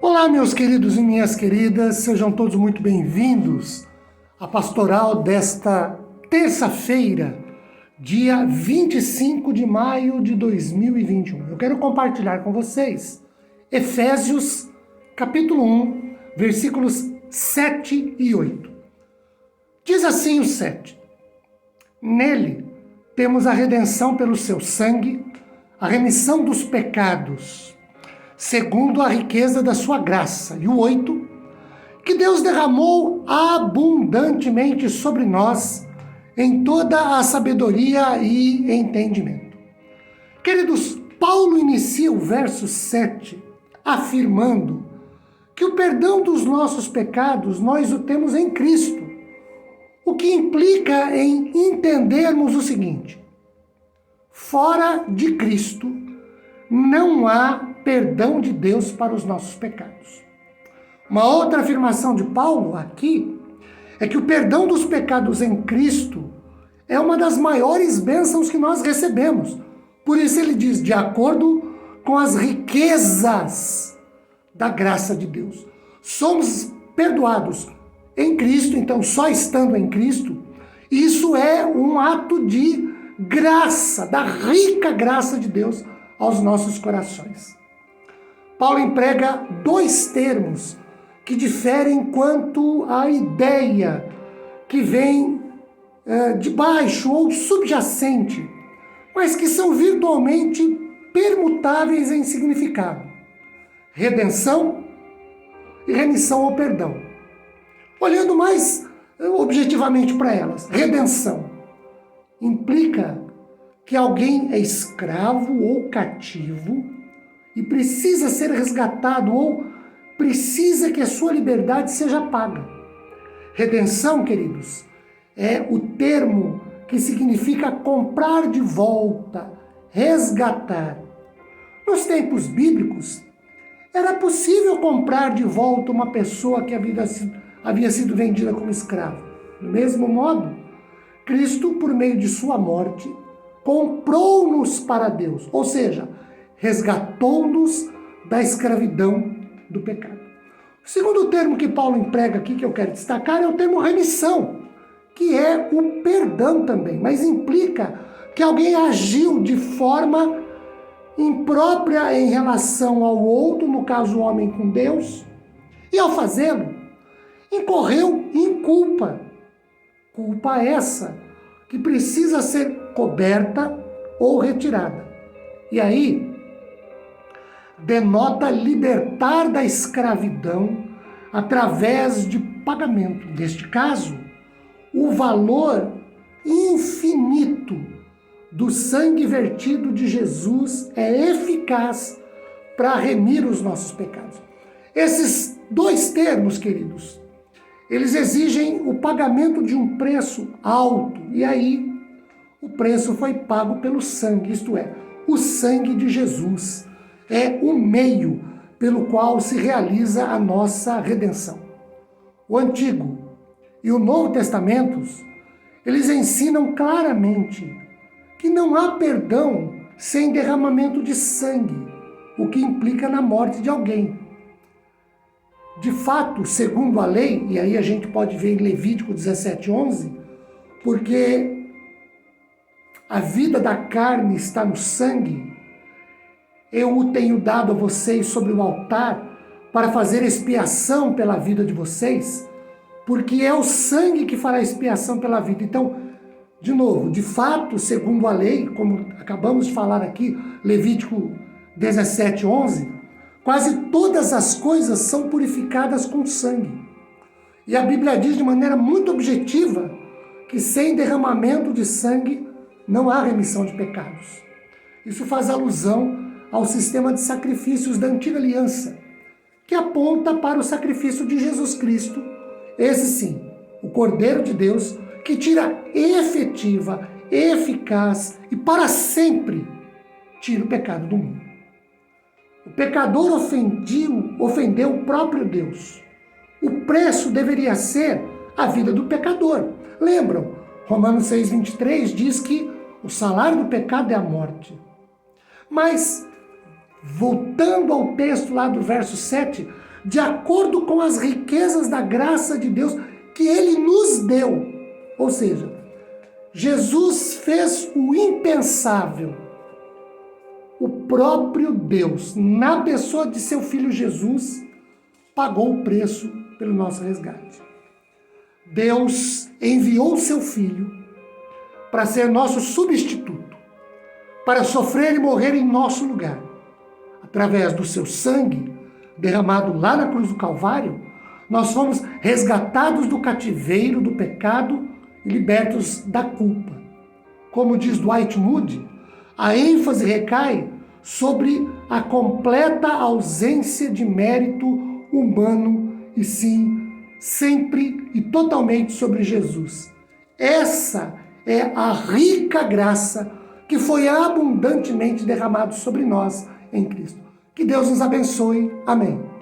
Olá, meus queridos e minhas queridas, sejam todos muito bem-vindos à pastoral desta terça-feira, dia 25 de maio de 2021. Eu quero compartilhar com vocês Efésios, capítulo 1, versículos 7 e 8. Diz assim o 7: Nele temos a redenção pelo seu sangue, a remissão dos pecados, segundo a riqueza da sua graça. E o 8, que Deus derramou abundantemente sobre nós em toda a sabedoria e entendimento. Queridos, Paulo inicia o verso 7 afirmando que o perdão dos nossos pecados nós o temos em Cristo, o que implica em entendermos o seguinte: fora de Cristo não há perdão de Deus para os nossos pecados. Uma outra afirmação de Paulo aqui é que o perdão dos pecados em Cristo é uma das maiores bênçãos que nós recebemos. Por isso ele diz, de acordo com as riquezas da graça de Deus. Somos perdoados em Cristo, então só estando em Cristo, isso é um ato de graça, da rica graça de Deus aos nossos corações. Paulo emprega dois termos que diferem quanto à ideia que vem de baixo ou subjacente, mas que são virtualmente permutáveis em significado: redenção e remissão ou perdão. Olhando mais objetivamente para elas, redenção implica que alguém é escravo ou cativo e precisa ser resgatado ou precisa que a sua liberdade seja paga. Redenção, queridos, é o termo que significa comprar de volta, resgatar. Nos tempos bíblicos, era possível comprar de volta uma pessoa que havia sido vendida como escravo. Do mesmo modo, Cristo, por meio de sua morte, comprou-nos para Deus, ou seja, resgatou-nos da escravidão do pecado. O segundo termo que Paulo emprega aqui, que eu quero destacar, é o termo remissão, que é o perdão também, mas implica que alguém agiu de forma imprópria em relação ao outro, no caso o homem com Deus, e ao fazê-lo, incorreu em culpa. Culpa essa que precisa ser coberta ou retirada. E aí, denota libertar da escravidão através de pagamento. Neste caso, o valor infinito do sangue vertido de Jesus é eficaz para remir os nossos pecados. Esses dois termos, queridos, eles exigem o pagamento de um preço alto. E aí, o preço foi pago pelo sangue, isto é, o sangue de Jesus é o meio pelo qual se realiza a nossa redenção. O Antigo e o Novo Testamentos, eles ensinam claramente que não há perdão sem derramamento de sangue, o que implica na morte de alguém. De fato, segundo a lei, e aí a gente pode ver em Levítico 17:11, porque a vida da carne está no sangue, eu o tenho dado a vocês sobre o altar para fazer expiação pela vida de vocês, porque é o sangue que fará expiação pela vida. Então, de novo, de fato, segundo a lei, como acabamos de falar aqui, Levítico 17:11, quase todas as coisas são purificadas com sangue. E a Bíblia diz de maneira muito objetiva que sem derramamento de sangue não há remissão de pecados. Isso faz alusão ao sistema de sacrifícios da antiga aliança, que aponta para o sacrifício de Jesus Cristo, esse sim, o Cordeiro de Deus, que tira efetiva, eficaz e para sempre tira o pecado do mundo. O pecador ofendeu o próprio Deus. O preço deveria ser a vida do pecador. Lembram? Romanos 6:23 diz que o salário do pecado é a morte. Mas, voltando ao texto lá do verso 7, de acordo com as riquezas da graça de Deus que Ele nos deu. Ou seja, Jesus fez o impensável. O próprio Deus, na pessoa de seu Filho Jesus, pagou o preço pelo nosso resgate. Deus enviou seu Filho para ser nosso substituto, para sofrer e morrer em nosso lugar. Através do seu sangue, derramado lá na cruz do Calvário, nós fomos resgatados do cativeiro do pecado e libertos da culpa. Como diz Dwight Moody, a ênfase recai sobre a completa ausência de mérito humano e sim, sempre e totalmente sobre Jesus. Essa é a rica graça que foi abundantemente derramada sobre nós em Cristo. Que Deus nos abençoe. Amém.